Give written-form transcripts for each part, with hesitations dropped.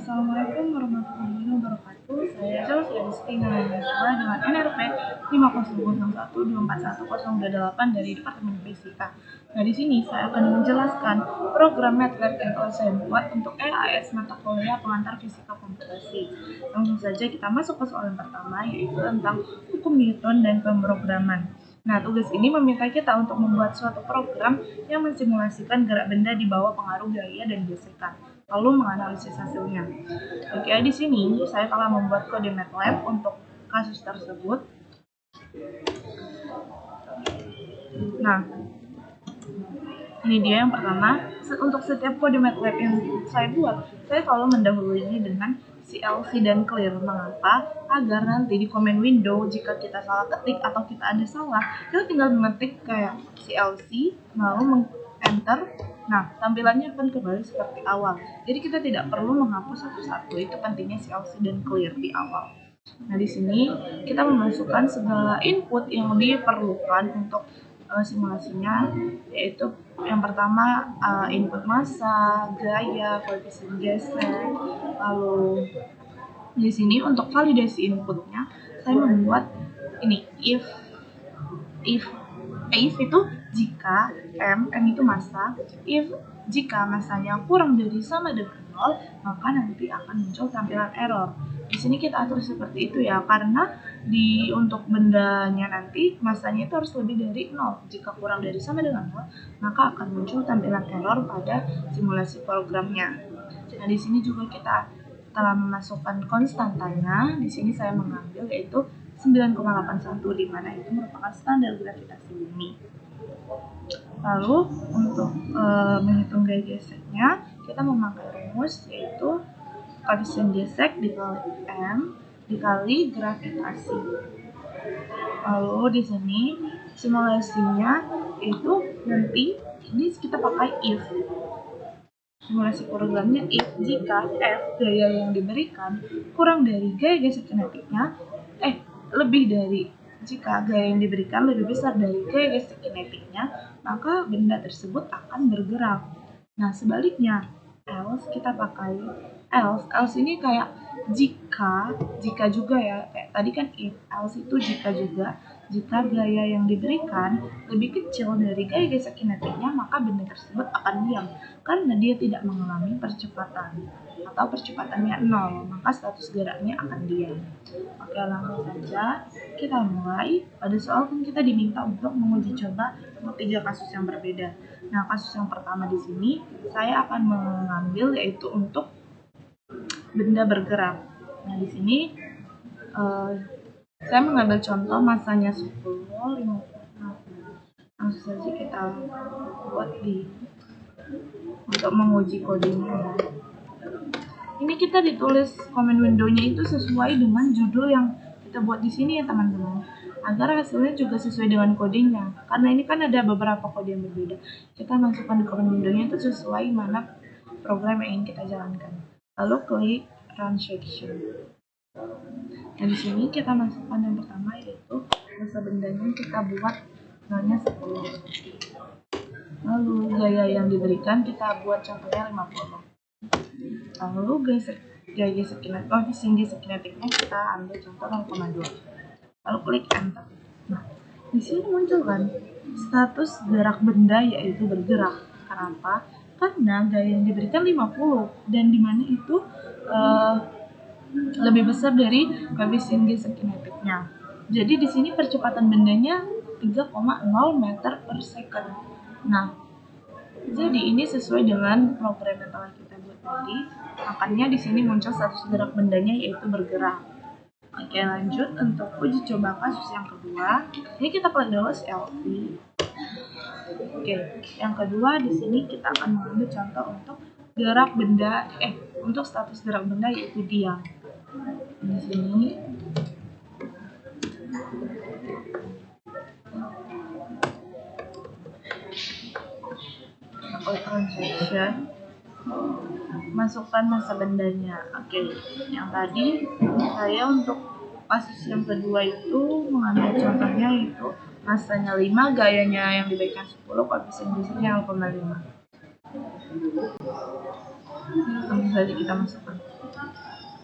Assalamualaikum warahmatullahi wabarakatuh. Saya Chelsea Agustina mahasiswa dengan NRP 500124128 dari Departemen Fisika. Nah, di sini saya akan menjelaskan program MATLAB yang telah saya buat untuk EAS mata kuliah pengantar fisika komputasi. Langsung saja kita masuk ke soal yang pertama, yaitu tentang hukum Newton dan pemrograman. Nah, tugas ini meminta kita untuk membuat suatu program yang mensimulasikan gerak benda di bawah pengaruh gaya dan gesekan, lalu menganalisis hasilnya. Oke, di sini saya telah membuat kode MATLAB untuk kasus tersebut. Nah, ini dia yang pertama. Untuk setiap kode MATLAB yang saya buat, saya selalu mendahulunya dengan CLC dan clear. Mengapa? Agar nanti di comment window jika kita salah ketik atau kita ada salah, kita tinggal mengetik kayak CLC lalu enter. Nah, tampilannya akan kembali seperti awal. Jadi kita tidak perlu menghapus satu-satu. Itu pentingnya CLC dan clear di awal. Nah, di sini kita memasukkan segala input yang diperlukan untuk simulasinya, yaitu yang pertama input massa, gaya, koefisien geser. Lalu di sini untuk validasi inputnya saya membuat ini if itu jika m itu massa, if jika massanya kurang dari sama dengan 0, maka nanti akan muncul tampilan error. Di sini kita atur seperti itu ya, karena untuk bendanya nanti massanya itu harus lebih dari 0. Jika kurang dari sama dengan 0, maka akan muncul tampilan error pada simulasi programnya. Nah, di sini juga kita telah memasukkan konstantanya. Di sini saya mengambil yaitu 9,81, di mana itu merupakan standar gravitasi bumi. Lalu untuk menghitung gaya geseknya, kita memakai rumus yaitu koefisien gesek dikali m dikali gravitasi. Lalu di sini simulasinya itu nanti ini kita pakai if. Simulasi programnya if jika f gaya yang diberikan kurang dari gaya gesek kinetiknya, lebih dari jika gaya yang diberikan lebih besar dari gaya gesek kinetiknya, maka benda tersebut akan bergerak. Nah, sebaliknya else kita pakai else ini kayak jika juga ya, kayak tadi kan if, else itu jika juga. Jika gaya yang diberikan lebih kecil dari gaya gesek kinetiknya, maka benda tersebut akan diam karena dia tidak mengalami percepatan atau percepatannya 0, maka status geraknya akan diam. Oke, langsung saja kita mulai. Pada soal kan kita diminta untuk menguji coba untuk 3 kasus yang berbeda. Nah, kasus yang pertama di sini saya akan mengambil yaitu untuk benda bergerak. Nah, di sini saya mengambil contoh massanya 10, 50. Langsung saja kita buat untuk menguji kodenya. Ini kita ditulis comment window-nya itu sesuai dengan judul yang kita buat di sini ya teman-teman, agar hasilnya juga sesuai dengan kodenya. Karena ini kan ada beberapa kode yang berbeda, kita masukkan di comment window-nya itu sesuai mana program yang ingin kita jalankan. Lalu klik run section. Nah, di sini kita masukkan yang pertama yaitu massa bendanya kita buat nolnya 10. Lalu gaya yang diberikan kita buat contohnya 50. Lalu gaya gesek kinetik, koefisien gesek kinetiknya kita ambil contoh 0,2. Lalu klik enter. Nah, di sini muncul kan status gerak benda yaitu bergerak. Kenapa? Karena gaya yang diberikan 50 dan dimana itu lebih besar dari koefisien gesek kinetiknya. Jadi di sini percepatan bendanya 3,0 meter per second. Nah, jadi ini sesuai dengan program yang telah kita buat tadi. Makanya di sini muncul status gerak bendanya yaitu bergerak. Oke, lanjut untuk uji coba kasus yang kedua. Ini kita klik dulu CLC. Oke, yang kedua di sini kita akan mengambil contoh untuk gerak benda, untuk status gerak benda yaitu diam. Di sini transaction, masukkan massa bendanya. Oke, yang tadi saya untuk kasus yang kedua itu mengambil contohnya itu massanya 5, gayanya yang diberikan 10, koefisien geseknya 0,5. Langsung saja kita masukkan.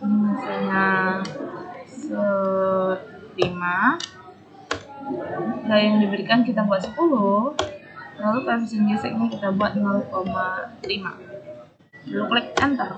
Ini misalnya 5. Gaya yang diberikan kita buat 10, lalu koefisien geseknya kita buat 0,5. Lalu klik enter.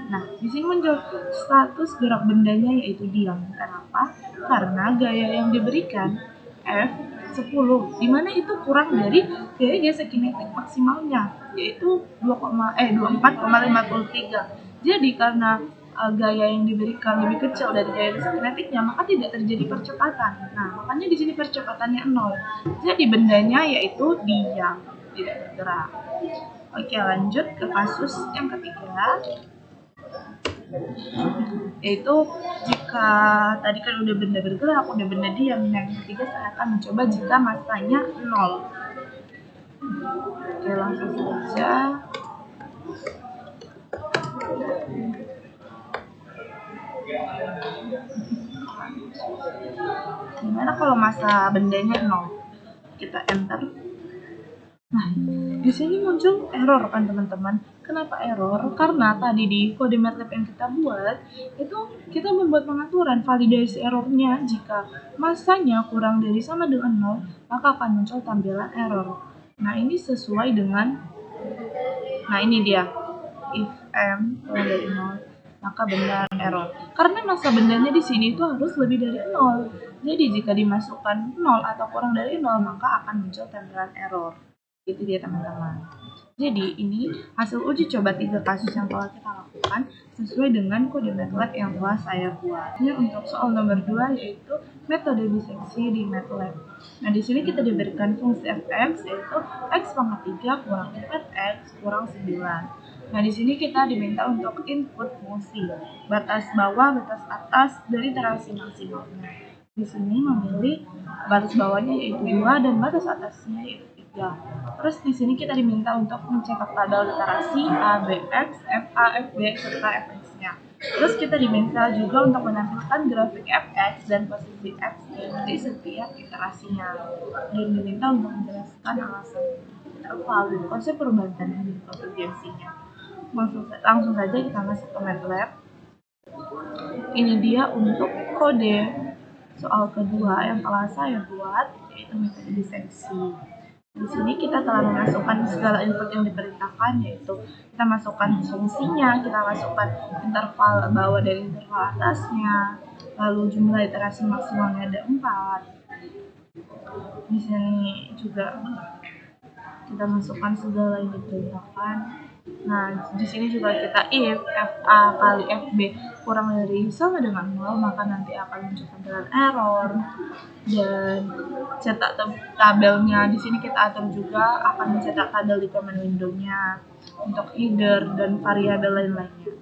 Nah, di sini muncul status gerak bendanya yaitu diam. Kenapa? Karena gaya yang diberikan F10, dimana itu kurang dari gaya gesek kinetik maksimalnya, yaitu 24,53. Jadi karena gaya yang diberikan lebih kecil dari gaya gesek kinetiknya, maka tidak terjadi percepatan. Nah, makanya di sini percepatannya 0. Jadi bendanya yaitu diam, tidak bergerak. Oke, lanjut ke kasus yang ketiga, yaitu jika tadi kan udah benda bergerak, udah benda diam. Yang ketiga saya akan mencoba jika masanya 0. Oke, langsung saja. Gimana kalau masa bendanya 0? Kita enter. Nah, di sini muncul error kan teman-teman. Kenapa error? Karena tadi di kode MATLAB yang kita buat, itu kita membuat pengaturan validasi errornya jika masanya kurang dari sama dengan 0, maka akan muncul tampilan error. Nah, ini sesuai dengan, nah ini dia, if m kurang dari 0, maka benar error. Karena masa bendanya di sini itu harus lebih dari 0. Jadi jika dimasukkan 0 atau kurang dari 0, maka akan muncul tampilan error. Gitu dia teman-teman. Jadi ini hasil uji coba 3 kasus yang telah kita lakukan sesuai dengan kode MATLAB yang telah saya buat. Ini untuk soal nomor 2 yaitu metode diseksi di MATLAB. Nah, di sini kita diberikan fungsi fx yaitu x pangkat 3 kurang 4x kurang 9. Nah, di sini kita diminta untuk input fungsi batas bawah, batas atas dari iterasi maksimalnya. Di sini memilih batas bawahnya yaitu 2 dan batas atasnya yaitu 3. Terus di sini kita diminta untuk mencetak tabel literasi A, B, X, F, A, F, B, serta Fx-nya. Terus kita diminta juga untuk menampilkan grafik Fx dan posisi X di setiap iterasinya. Dan diminta untuk menjelaskan alasan interval dan konsep perubahan tanda dan konvergensinya. Langsung saja kita masuk ke MATLAB. Ini dia untuk kode soal kedua yang telah saya buat, yaitu metode diseksi. Di sini kita telah memasukkan segala input yang diperintahkan, yaitu kita masukkan fungsinya, kita masukkan interval bawah dan interval atasnya, lalu jumlah iterasi maksimalnya ada 4. Di sini juga kita masukkan segala yang diperintahkan. Nah, di sini juga kita if FA kali FB kurang dari sama dengan 0, maka nanti akan muncul tampilan error. Dan cetak tabelnya di sini kita atur juga akan mencetak tabel di command window-nya untuk header dan variabel lain-lainnya.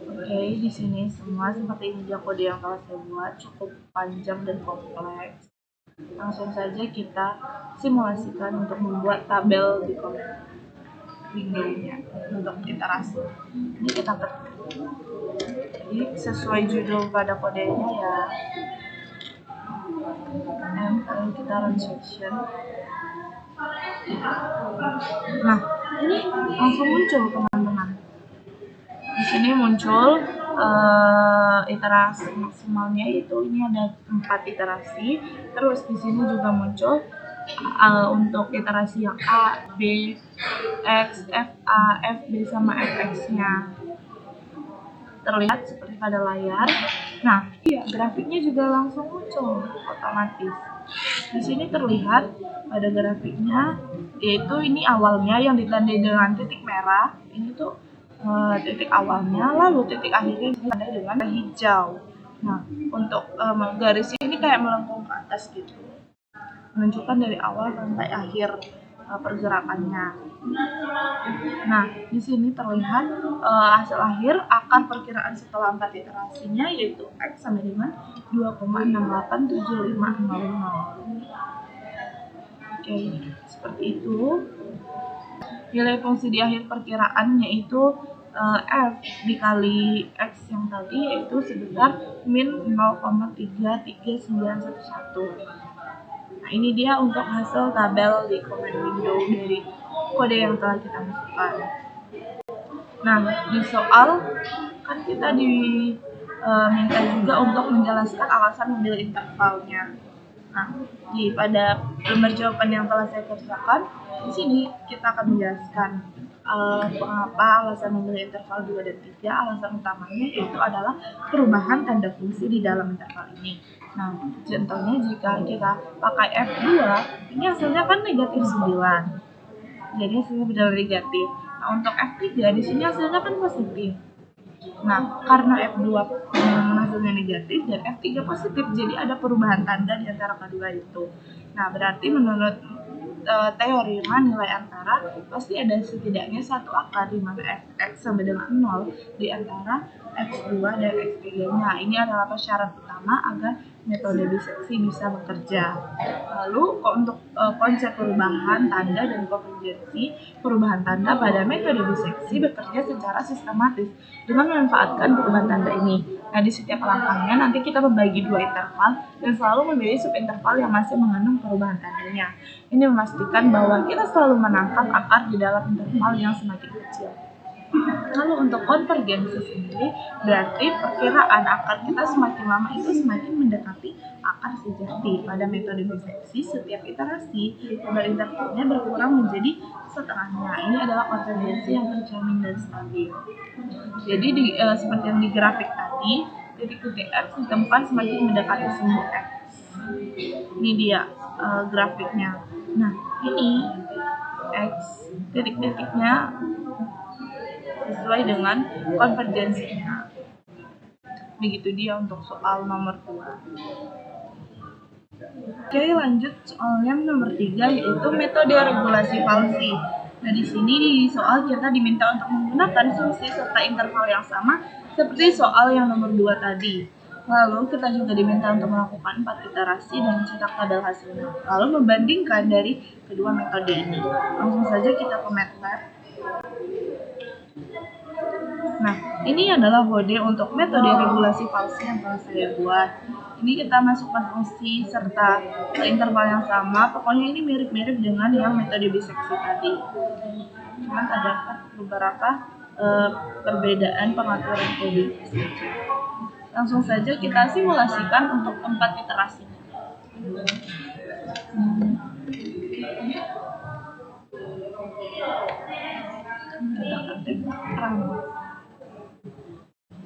Oke, di sini semua seperti ini dia kode yang telah saya buat, cukup panjang dan kompleks. Langsung saja kita simulasikan untuk membuat tabel di command window-nya untuk iterasi. Ini kita ketik. Jadi sesuai judul pada kodenya ya. Lalu kita run section. Nah, ini langsung muncul teman-teman. Di sini muncul iterasi maksimalnya, itu ini ada 4 iterasi. Terus di sini juga muncul untuk iterasi yang A, B, X, F, A, F, B sama Fx-nya. Terlihat seperti pada layar. Nah, iya, grafiknya juga langsung muncul otomatis. Di sini terlihat pada grafiknya, yaitu ini awalnya yang ditandai dengan titik merah. Ini tuh titik awalnya, lalu titik akhirnya ditandai dengan hijau. Nah, untuk garis ini kayak melengkung ke atas gitu, menunjukkan dari awal sampai akhir pergerakannya. Nah, di sini terlihat hasil akhir akar perkiraan setelah 4 iterasinya, yaitu X sama dengan 2,687500. Oke, seperti itu. Nilai fungsi di akhir perkiraan yaitu F dikali X yang tadi, yaitu sebesar min 0,33911. Nah, ini dia untuk hasil tabel di command window dari kode yang telah kita masukkan. Nah, di soal kan kita diminta juga untuk menjelaskan alasan memilih intervalnya. Nah, pada lembar jawaban yang telah saya kerjakan, di sini kita akan menjelaskan mengapa alasan memilih interval 2 dan 3. Alasan utamanya yaitu adalah perubahan tanda fungsi di dalam interval ini. Nah, contohnya jika kita pakai F2, ini hasilnya kan negatif 9. Jadi hasilnya benar negatif. Nah, untuk F3 di sini hasilnya kan positif. Nah, karena F2 hasilnya negatif dan F3 positif, jadi ada perubahan tanda di antara kedua itu. Nah, berarti menurut teorema nilai antara pasti ada setidaknya satu akar di mana fx sama dengan 0 di antara x2 dan x3-nya. Ini adalah syarat utama agar metode biseksi bisa bekerja. Lalu untuk konsep perubahan tanda dan konvergensi, perubahan tanda pada metode biseksi bekerja secara sistematis dengan memanfaatkan perubahan tanda ini. Nah, di setiap langkahnya nanti kita membagi dua interval dan selalu memilih subinterval yang masih mengandung perubahan tandanya. Ini memastikan bahwa kita selalu menangkap akar di dalam interval yang semakin kecil. Lalu untuk konvergensi sendiri, berarti perkiraan akar kita semakin lama itu semakin mendekati akar sejati. Pada metode biseksi, setiap iterasi lebar intervalnya berkurang menjadi setengahnya. Ini adalah konvergensi yang terjamin dan stabil. Jadi seperti yang di grafik tadi, titik-titik X ditemukan semakin mendekati sumbu X. Ini dia grafiknya. Nah, ini X titik-titiknya sesuai dengan konvergensinya. Begitu dia untuk soal nomor 2. Oke, lanjut soal yang nomor 3 yaitu metode regulasi Falsi. Nah, di sini di soal kita diminta untuk menggunakan fungsi serta interval yang sama seperti soal yang nomor 2 tadi. Lalu kita juga diminta untuk melakukan 4 iterasi dan mencetak tabel hasilnya. Lalu membandingkan dari kedua metode ini. Langsung saja kita ke MATLAB. Nah, ini adalah kode untuk metode regulasi Falsi yang telah saya buat. Ini kita masukkan fungsi serta interval yang sama. Pokoknya ini mirip-mirip dengan yang metode biseksi tadi. Cuman ada beberapa perbedaan pengaturan kode. Langsung saja kita simulasikan untuk 4 iterasinya.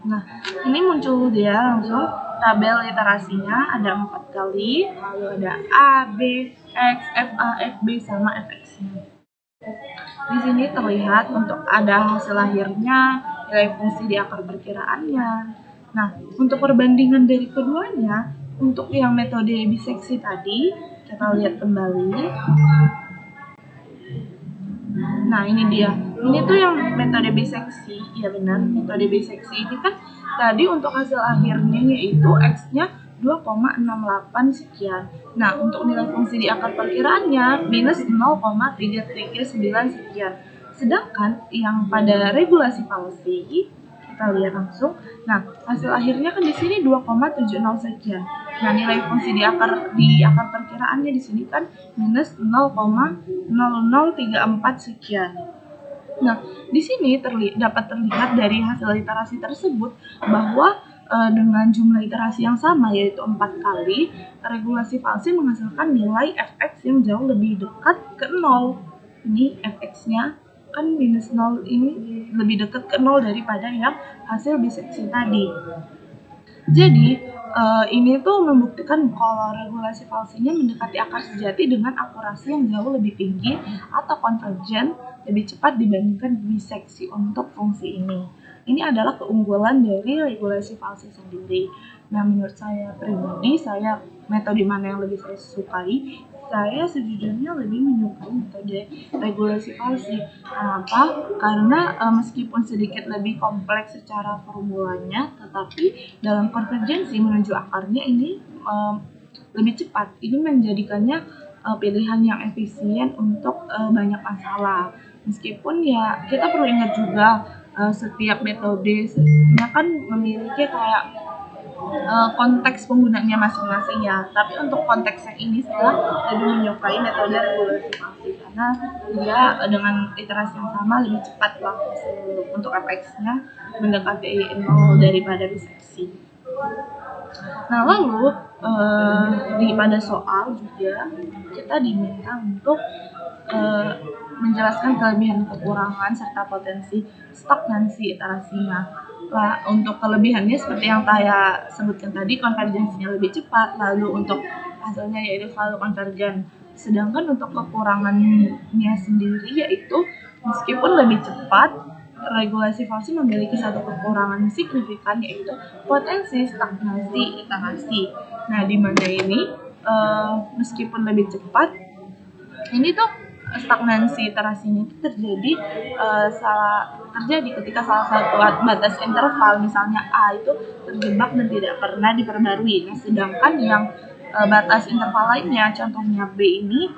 Nah, ini muncul dia langsung tabel iterasinya ada 4 kali, lalu ada A, B, X, FA, FB, sama Fx-nya. Di sini terlihat untuk ada hasil akhirnya, nilai fungsi di akar perkiraannya. Nah, untuk perbandingan dari keduanya, untuk yang metode biseksi tadi, kita lihat kembali. Nah, ini dia. Ini tuh yang metode biseksi. Ya benar, metode biseksi ini kan tadi untuk hasil akhirnya yaitu X-nya 2,68 sekian. Nah, untuk nilai fungsi di akar perkiraannya minus 0,339 sekian. Sedangkan yang pada regulasi Falsi, kita lihat langsung. Nah, hasil akhirnya kan di sini 2,70 sekian. Nah, nilai fungsi di akar perkiraannya di sini kan minus 0,0034 sekian. Nah, di sini dapat terlihat dari hasil iterasi tersebut bahwa dengan jumlah iterasi yang sama yaitu 4 kali, regulasi Falsi menghasilkan nilai fx yang jauh lebih dekat ke 0. Ini fx-nya kan minus 0, ini lebih dekat ke 0 daripada yang hasil biseksi tadi. Jadi ini tuh membuktikan kalau regulasi Falsinya mendekati akar sejati dengan akurasi yang jauh lebih tinggi atau konvergen lebih cepat dibandingkan biseksi untuk fungsi ini. Ini adalah keunggulan dari regulasi Falsi sendiri. Nah, menurut saya pribadi, metode mana yang lebih saya sukai? Saya sejujurnya lebih menyukai metode regulasi Falsi. Kenapa? Karena meskipun sedikit lebih kompleks secara formulanya, tetapi dalam konvergensi menuju akarnya ini lebih cepat. Ini menjadikannya pilihan yang efisien untuk banyak masalah. Meskipun ya kita perlu ingat juga setiap metode kan memiliki kayak konteks penggunanya masing-masing ya. Tapi untuk konteks yang ini saya lebih menyukai metode regulasi fungsi karena dia dengan iterasi yang sama lebih cepat lah untuk fx-nya mendekati 0 daripada diseksi. Nah lalu pada soal juga kita diminta untuk menjelaskan kelebihan kekurangan serta potensi stagnansi iterasinya. Nah, untuk kelebihannya seperti yang saya sebutkan tadi, konvergensinya lebih cepat, lalu untuk hasilnya yaitu selalu konvergen. Sedangkan untuk kekurangannya sendiri yaitu meskipun lebih cepat, regulasi fungsi memiliki satu kekurangan signifikan yaitu potensi stagnasi iterasi. Nah, di mana ini meskipun lebih cepat, ini tuh stagnansi iterasi ini terjadi ketika salah satu batas interval misalnya A itu terjebak dan tidak pernah diperbarui. Nah, sedangkan yang batas interval lainnya, contohnya B ini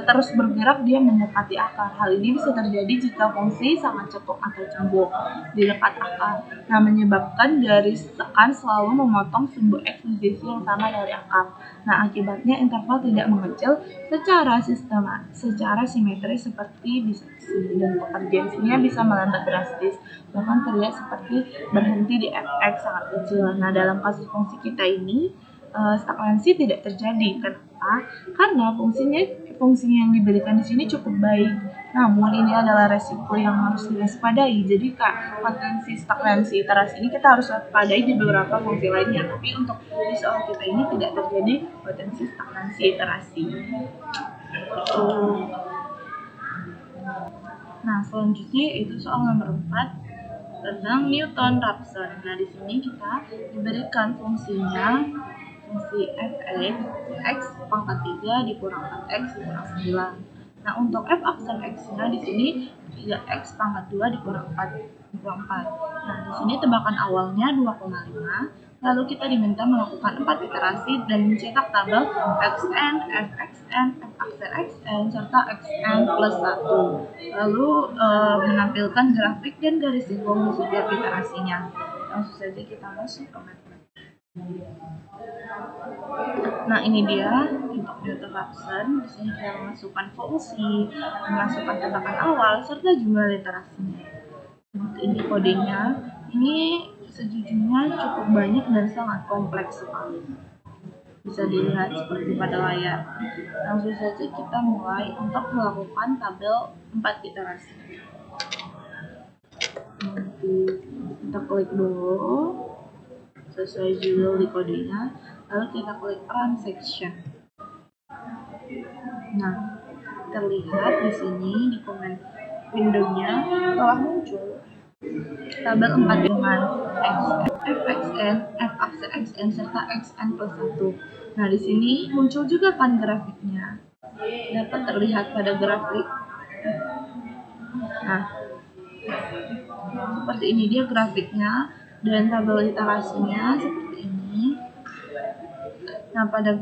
terus bergerak dia mendekati akar. Hal ini bisa terjadi jika fungsi sangat cetuk atau cembung di dekat akar. Nah, menyebabkan garis tekan selalu memotong sumbu X di sisi yang sama dari akar. Nah, akibatnya interval tidak mengecil secara simetris seperti diseksi dan konvergensinya bisa melambat drastis, bahkan terlihat seperti berhenti di fx sangat kecil. Nah, dalam kasus fungsi kita ini stagnansi tidak terjadi. Kenapa? Karena fungsinya yang diberikan di sini cukup baik. Namun ini adalah resiko yang harus diwaspadai. Jadi potensi stagnansi iterasi ini kita harus waspadai di beberapa fungsi lainnya. Tapi untuk di soal kita ini tidak terjadi potensi stagnansi iterasi. Nah, selanjutnya yaitu soal nomor 4 tentang Newton-Raphson. Nah, di sini kita diberikan fungsinya fungsi fx x pangkat 3 dikurang 4x dikurang 9. Nah, untuk f aksen x-nya di sini 3x pangkat 2 dikurang 4 dikurang 4. Nah, di sini tebakan awalnya 2,5. Lalu kita diminta melakukan 4 iterasi dan mencetak tabel xn, fxn, f aksen xn, serta xn plus 1. Lalu menampilkan grafik dan garis singgung di setiap iterasinya. Langsung saja kita masuk ke matematika. Nah, ini dia untuk Newton-Raphson. Di sini kita memasukkan fungsi, memasukkan tebakan awal serta jumlah iterasinya. Ini kodenya. Ini sejujurnya cukup banyak dan sangat kompleks sekali. Bisa dilihat seperti pada layar. Langsung saja kita mulai untuk melakukan tabel 4 iterasi. Nanti kita klik dulu sesuai judul di kodenya, lalu kita klik run section. Nah, terlihat di sini di komen window-nya telah muncul tabel 4 dengan fxn, f aksen xn serta xn plus 1. Nah, di sini muncul juga kan grafiknya. Dapat terlihat pada grafik. Nah, seperti ini dia grafiknya dan tabel iterasinya seperti ini. Nah, pada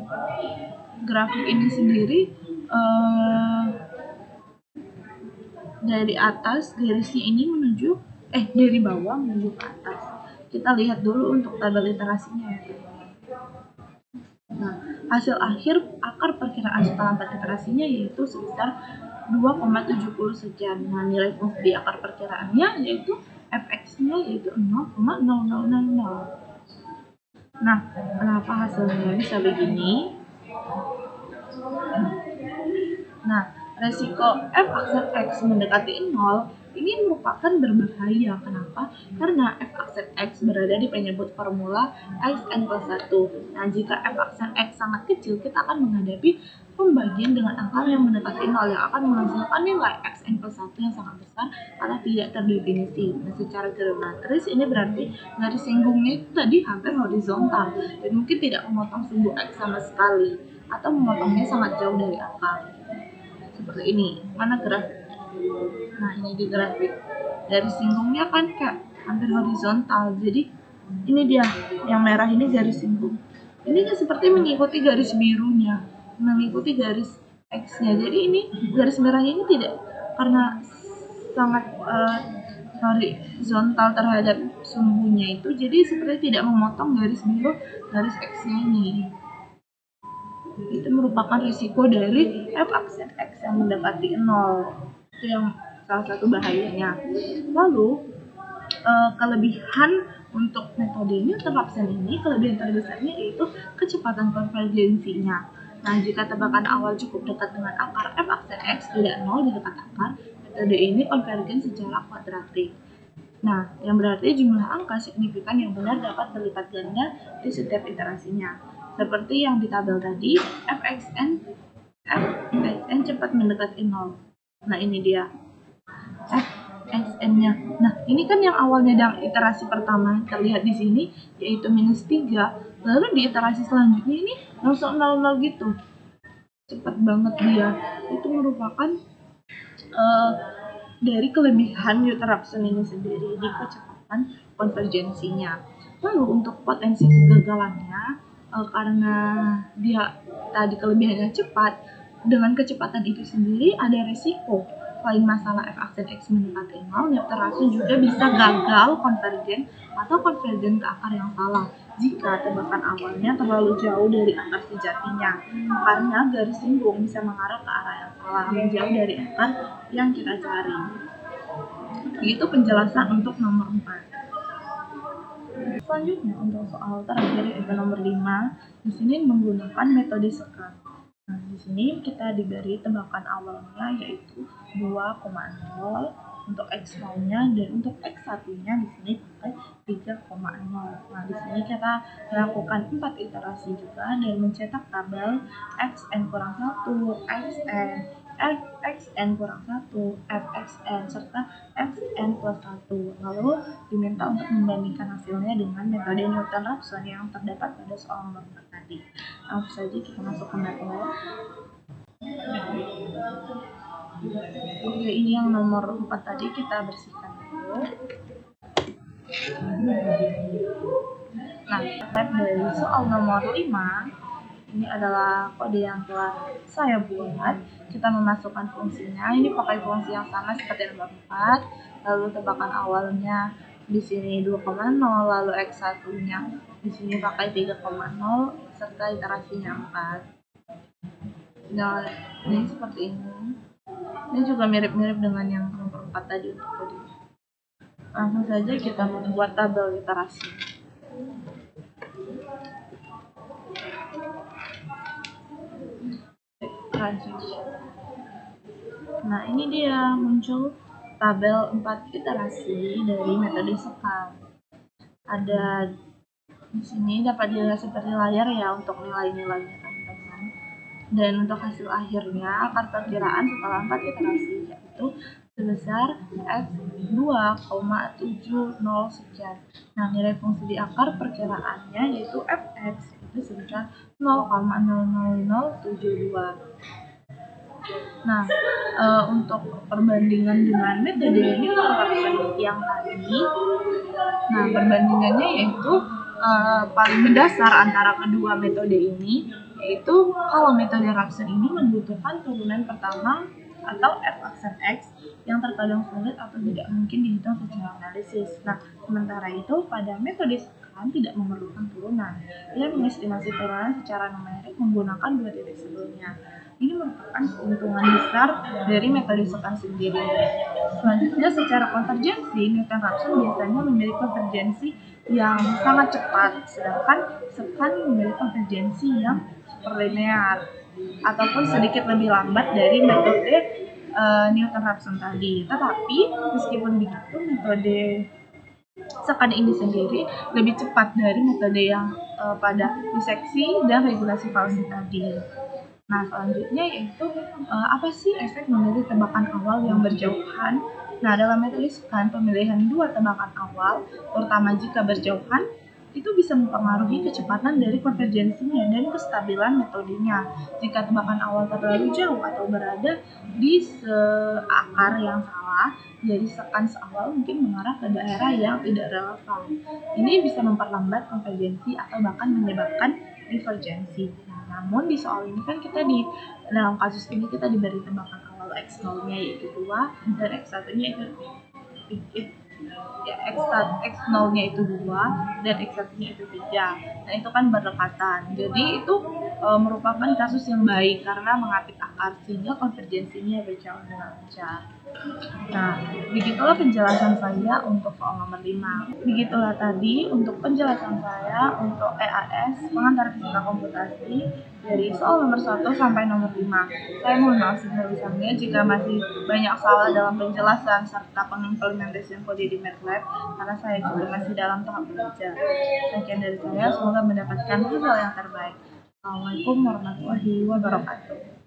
grafik ini sendiri dari atas garisnya ini dari bawah menuju ke atas. Kita lihat dulu untuk tabel iterasinya ya. Nah, hasil akhir akar perkiraan setelah 4 iterasinya yaitu sebesar 2,70 sekian. Nah, nilai fungsi di akar perkiraannya yaitu fx-nya yaitu 0,0000. Nah, kenapa hasilnya bisa begini? Nah, resiko f aksen x mendekati 0 ini merupakan berbahaya. Kenapa? Karena f aksen x berada di penyebut formula xn plus 1. Nah, jika f aksen x sangat kecil, kita akan menghadapi pembagian dengan angka yang mendekati 0 yang akan menghasilkan nilai xn plus 1 yang sangat besar karena tidak terdefinisi. Nah, secara geometris ini berarti garis singgungnya itu tadi hampir horizontal dan mungkin tidak memotong sumbu x sama sekali atau memotongnya sangat jauh dari akar. Seperti ini. Mana grafiknya? Nah, ini di grafik. Garis singgungnya kan kayak hampir horizontal. Jadi ini dia yang merah ini garis singgung. Ini seperti mengikuti garis birunya, mengikuti garis X-nya. Jadi ini garis merahnya ini tidak karena sangat horizontal terhadap sumbunya itu, jadi seperti tidak memotong garis biru garis X-nya ini. Itu merupakan risiko dari f aksen X yang mendekati 0. Itu yang salah satu bahayanya. Lalu kelebihan untuk metode Newton Raphson ini, kelebihan terbesarnya yaitu kecepatan konvergensinya. Nah, jika tebakan awal cukup dekat dengan akar f aksen X, tidak 0 di dekat akar, metode ini konvergen secara kuadratik. Nah, yang berarti jumlah angka signifikan yang benar dapat berlipat ganda di setiap iterasinya. Seperti yang di tabel tadi, fxn cepat mendekati 0. Nah, ini dia fxn-nya. Nah, ini kan yang awalnya dalam iterasi pertama terlihat di sini, yaitu -3. Lalu di iterasi selanjutnya ini langsung 0,0 gitu. Cepat banget dia. Itu merupakan dari kelebihan Newton Raphson ini sendiri di kecepatan konvergensinya. Lalu untuk potensi kegagalannya, karena dia tadi kelebihannya cepat, dengan kecepatan itu sendiri ada resiko. Selain masalah f aksen X mendekati 0, Newton Raphson juga bisa gagal konvergen atau konvergen ke akar yang salah jika tebakan awalnya terlalu jauh dari akar sejatinya, karena garis singgung bisa mengarah ke arah yang salah, menjauh dari akar yang kita cari. Itu penjelasan untuk nomor 4. Selanjutnya untuk soal terakhir yaitu nomor 5, di sini menggunakan metode sekant. Nah, di sini kita diberi tebakan awalnya yaitu 2,0 untuk x0-nya dan untuk x1-nya di sini pakai 3,0. Nah, di sini kita melakukan 4 iterasi juga dan mencetak tabel xn kurang 1, xn, fxn kurang 1, fxn, serta xn plus 1. Lalu diminta untuk membandingkan hasilnya dengan metode Newton Raphson yang terdapat pada soal nomor 4 tadi. Langsung saja kita masuk ke MATLAB. Oke, ini yang nomor 4 tadi kita bersihkan dulu. Nah, dari soal nomor 5, ini adalah kode yang telah saya buat. Kita memasukkan fungsinya. Ini pakai fungsi yang sama seperti nomor 4. Lalu tebakan awalnya di sini 2,0, lalu x1-nya di sini pakai 3,0 serta iterasinya 4. Nah, ini seperti ini. Ini juga mirip-mirip dengan yang nomor 4 tadi untuk kode. Langsung saja kita membuat tabel iterasi. Nah, ini dia muncul tabel 4 iterasi dari metode sekant. Ada di sini dapat dilihat seperti layar ya untuk nilai-nilainya teman-teman. Dan untuk hasil akhirnya akar perkiraan setelah 4 iterasi yaitu sebesar x2,70 sekian. Nah, nilai fungsi di akar perkiraannya yaitu fx itu sebesar 0,00072. Nah, untuk perbandingan dengan metode Newton Raphson yang tadi, nah perbandingannya yaitu paling mendasar antara kedua metode ini, yaitu kalau metode Raphson ini membutuhkan turunan pertama atau f aksen X yang terkadang sulit atau tidak mungkin dihitung secara analisis. Nah, sementara itu pada metode sekant tidak memerlukan turunan. Ia mengestimasi turunan secara numerik menggunakan 2 titik sebelumnya. Ini merupakan keuntungan besar dari metode sekant sendiri. Selanjutnya, secara konvergensi, Newton Raphson biasanya memiliki konvergensi yang sangat cepat, sedangkan sekant memiliki konvergensi yang superlinear ataupun sedikit lebih lambat dari metode Newton Raphson tadi. Tetapi meskipun begitu, metode sekant ini sendiri lebih cepat dari metode yang pada diseksi dan regulasi Falsi tadi. Nah, selanjutnya yaitu apa sih efek memilih tebakan awal yang berjauhan? Nah, dalam metode sekant, pemilihan 2 tebakan awal, terutama jika berjauhan, itu bisa mempengaruhi kecepatan dari konvergensinya dan kestabilan metodenya. Jika tebakan awal terlalu jauh atau berada di seakar yang salah, jadi sekant awal mungkin mengarah ke daerah yang tidak relevan. Ini bisa memperlambat konvergensi atau bahkan menyebabkan divergensi. Namun di soal ini kan kita dalam kasus ini kita diberi tebakan awal x0-nya yaitu 2 dan x1-nya itu ya X0-nya itu 2 dan X1-nya itu 3. Nah, itu kan berdekatan. Jadi itu merupakan kasus yang baik karena mengapit akar sehingga konvergensinya berjalan dengan lancar. Nah, begitulah penjelasan saya untuk soal nomor 5. Begitulah tadi untuk penjelasan saya untuk EAS, pengantar fisika komputasi, dari soal nomor 1 sampai nomor 5. Saya mohon maaf sebesar-besarnya jika masih banyak salah dalam penjelasan serta pengimplementasian kode di MATLAB, karena saya juga masih dalam tahap belajar. Sekian dari saya, semoga mendapatkan hasil yang terbaik. Assalamualaikum warahmatullahi wabarakatuh.